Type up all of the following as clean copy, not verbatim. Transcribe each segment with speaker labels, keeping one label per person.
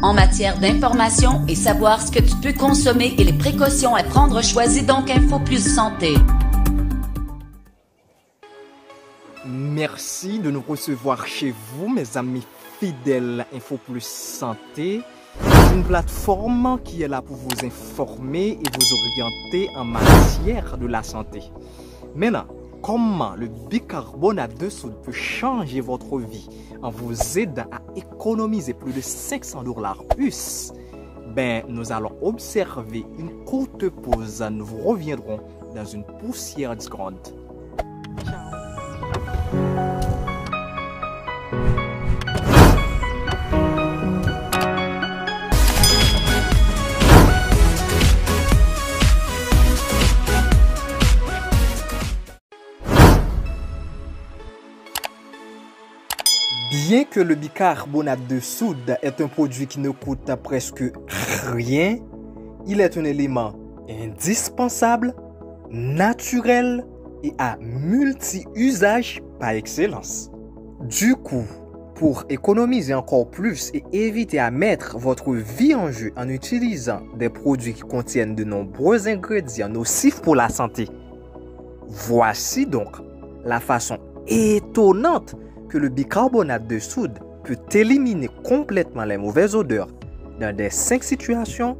Speaker 1: en matière d'information et savoir ce que tu peux consommer et les précautions à prendre. Choisis donc Info Plus Santé.
Speaker 2: Merci de nous recevoir chez vous, mes amis fidèles Info Plus Santé. C'est une plateforme qui est là pour vous informer et vous orienter en matière de la santé. Maintenant, comment le bicarbonate de soude peut changer votre vie en vous aidant à économiser plus de $500 plus? Nous allons observer une courte pause. Nous vous reviendrons dans une poussière 10 secondes. Bien que le bicarbonate de soude est un produit qui ne coûte presque rien, il est un élément indispensable, naturel et à multi-usage par excellence. Du coup, pour économiser encore plus et éviter à mettre votre vie en jeu en utilisant des produits qui contiennent de nombreux ingrédients nocifs pour la santé, voici donc la façon étonnante que le bicarbonate de soude peut éliminer complètement les mauvaises odeurs dans des 5 situations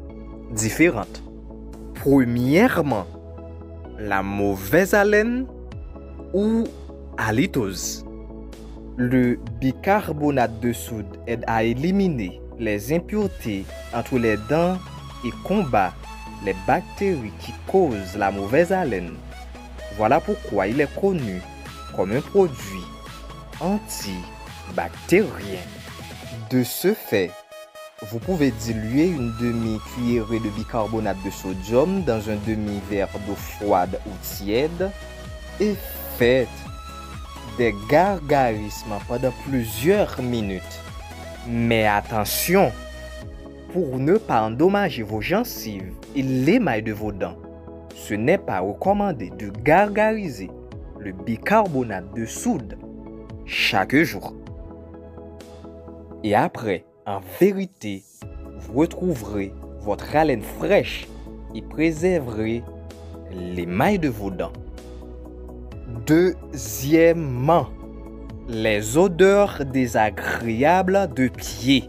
Speaker 2: différentes. Premièrement, la mauvaise haleine ou halitose. Le bicarbonate de soude aide à éliminer les impuretés entre les dents et combat les bactéries qui causent la mauvaise haleine. Voilà pourquoi il est connu comme un produit antibactérien. De ce fait, vous pouvez diluer une demi-cuillerée de bicarbonate de sodium dans un demi-verre d'eau froide ou tiède et faites des gargarismes pendant plusieurs minutes. Mais attention, pour ne pas endommager vos gencives et l'émail de vos dents, ce n'est pas recommandé de gargariser le bicarbonate de soude chaque jour. Et après, en vérité, vous retrouverez votre haleine fraîche et préserverez l'émail de vos dents. Deuxièmement, les odeurs désagréables de pied.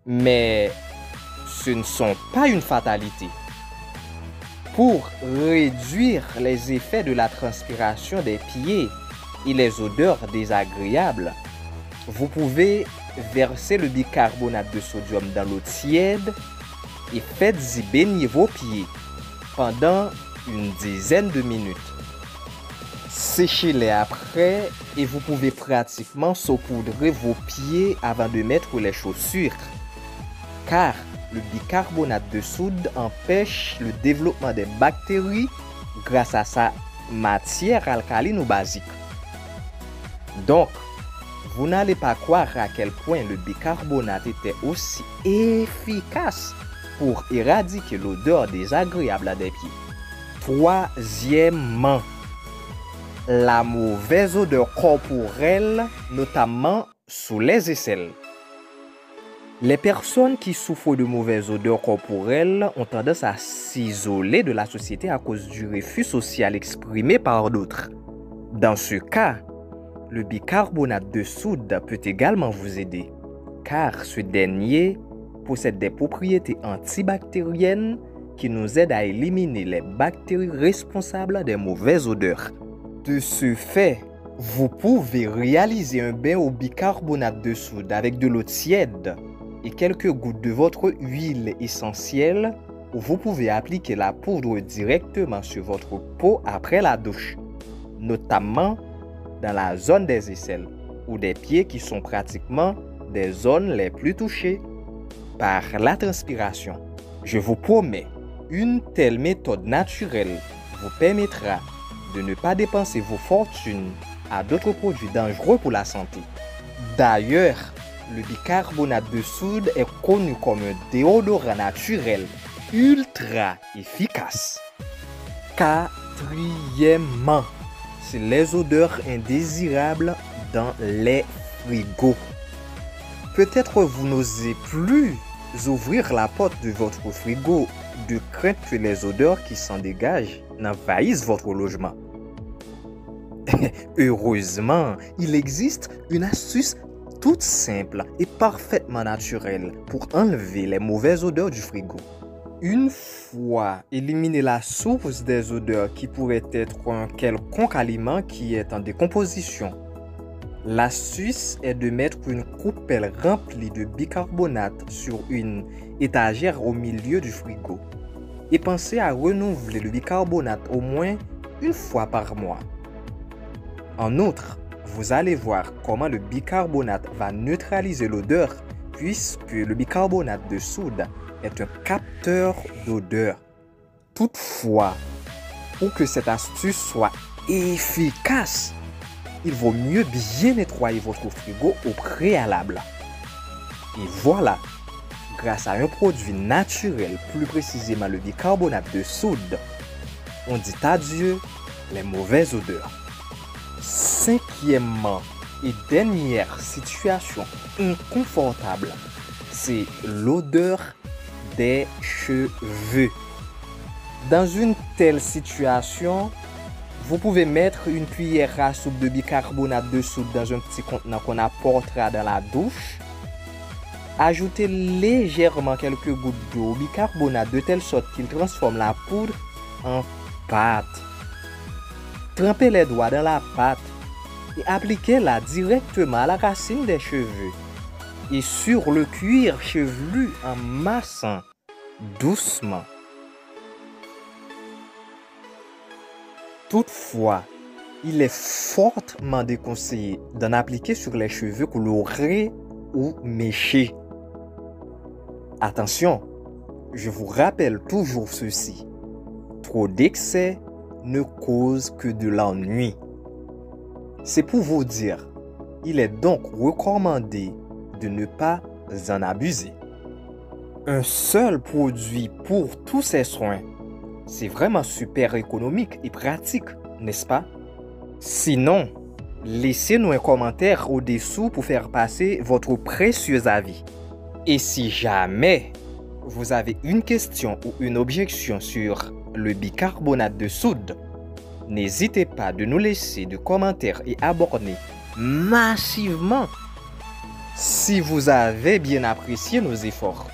Speaker 2: Mais ce ne sont pas une fatalité. Pour réduire les effets de la transpiration des pieds et les odeurs désagréables, vous pouvez verser le bicarbonate de sodium dans l'eau tiède et faites-y baigner vos pieds pendant une dizaine de minutes. Séchez-les après et vous pouvez pratiquement saupoudrer vos pieds avant de mettre les chaussures, car le bicarbonate de soude empêche le développement des bactéries grâce à sa matière alcaline ou basique. Donc, vous n'allez pas croire à quel point le bicarbonate était aussi efficace pour éradiquer l'odeur désagréable des pieds. Troisièmement, la mauvaise odeur corporelle, notamment sous les aisselles. Les personnes qui souffrent de mauvaises odeurs corporelles ont tendance à s'isoler de la société à cause du refus social exprimé par d'autres. Dans ce cas, le bicarbonate de soude peut également vous aider, car ce dernier possède des propriétés antibactériennes qui nous aident à éliminer les bactéries responsables des mauvaises odeurs. De ce fait, vous pouvez réaliser un bain au bicarbonate de soude avec de l'eau tiède et quelques gouttes de votre huile essentielle, ou vous pouvez appliquer la poudre directement sur votre peau après la douche, notamment dans la zone des aisselles ou des pieds qui sont pratiquement des zones les plus touchées par la transpiration. Je vous promets, une telle méthode naturelle vous permettra de ne pas dépenser vos fortunes à d'autres produits dangereux pour la santé. D'ailleurs, le bicarbonate de soude est connu comme un déodorant naturel ultra efficace. Quatrièmement, c'est les odeurs indésirables dans les frigos. Peut-être vous n'osez plus ouvrir la porte de votre frigo de crainte que les odeurs qui s'en dégagent n'envahissent votre logement. Heureusement, il existe une astuce toute simple et parfaitement naturelle pour enlever les mauvaises odeurs du frigo. Une fois éliminé la source des odeurs qui pourrait être un quelconque aliment qui est en décomposition, l'astuce est de mettre une coupelle remplie de bicarbonate sur une étagère au milieu du frigo et pensez à renouveler le bicarbonate au moins une fois par mois. En outre, vous allez voir comment le bicarbonate va neutraliser l'odeur puisque le bicarbonate de soude est un capteur d'odeur. Toutefois, pour que cette astuce soit efficace, il vaut mieux bien nettoyer votre frigo au préalable. Et voilà, grâce à un produit naturel, plus précisément le bicarbonate de soude, on dit adieu les mauvaises odeurs. Cinquièmement et dernière situation inconfortable, c'est l'odeur des cheveux. Dans une telle situation, vous pouvez mettre une cuillère à soupe de bicarbonate de soude dans un petit contenant qu'on apportera dans la douche. Ajoutez légèrement quelques gouttes d'eau au bicarbonate de telle sorte qu'il transforme la poudre en pâte. Trempez les doigts dans la pâte et appliquez-la directement à la racine des cheveux et sur le cuir chevelu en massant doucement. Toutefois, il est fortement déconseillé d'en appliquer sur les cheveux colorés ou méchés. Attention, je vous rappelle toujours ceci. Trop d'excès ne cause que de l'ennui. C'est pour vous dire, il est donc recommandé de ne pas en abuser. Un seul produit pour tous ces soins, c'est vraiment super économique et pratique, n'est-ce pas? Sinon, laissez-nous un commentaire au-dessous pour faire passer votre précieux avis. Et si jamais vous avez une question ou une objection sur le bicarbonate de soude, n'hésitez pas de nous laisser des commentaires et abonner massivement si vous avez bien apprécié nos efforts.